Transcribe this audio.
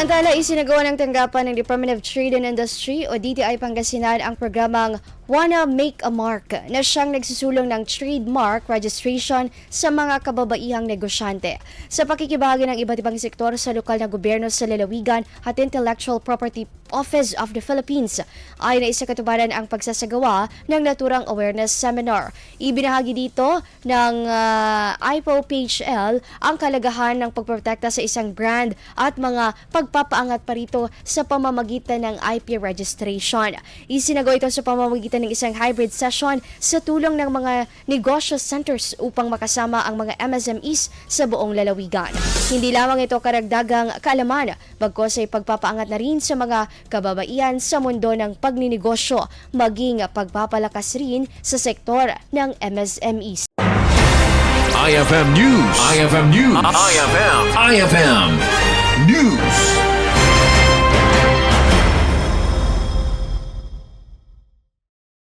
Samantala, isinagawa ng tanggapan ng Department of Trade and Industry o Dti Pangasinan ang programang Juana Make a Mark na siyang nagsusulong ng trademark registration sa mga kababaihang negosyante. Sa pakikibahagi ng iba't ibang sektor sa lokal na gobyerno sa lalawigan at Intellectual Property Office of the Philippines ay naisakatuparan ang pagsasagawa ng naturang awareness seminar. Ibinahagi dito ng IPO-PHL ang kalagahan ng pagprotekta sa isang brand at mga pagpapaangat pa rito sa pamamagitan ng IP registration. Isinagawa ito sa pamamagitan ng isang hybrid session sa tulong ng mga negosyo centers upang makasama ang mga MSMEs sa buong lalawigan. Hindi lamang ito karagdagang kaalaman, bagkos ay pagpapaangat na rin sa mga kababaihan sa mundo ng pagninegosyo, maging pagpapalakas rin sa sektor ng MSMEs. IFM News. IFM News. IFM News.